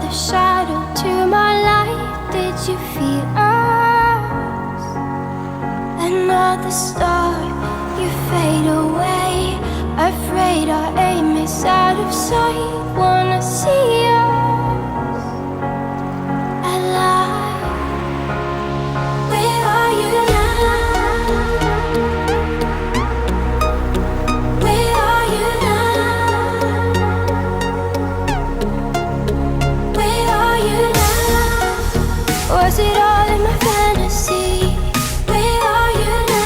the shadow to my light. Did you feel us? Another star, you fade away. Afraid our aim is out of sight. Wanna see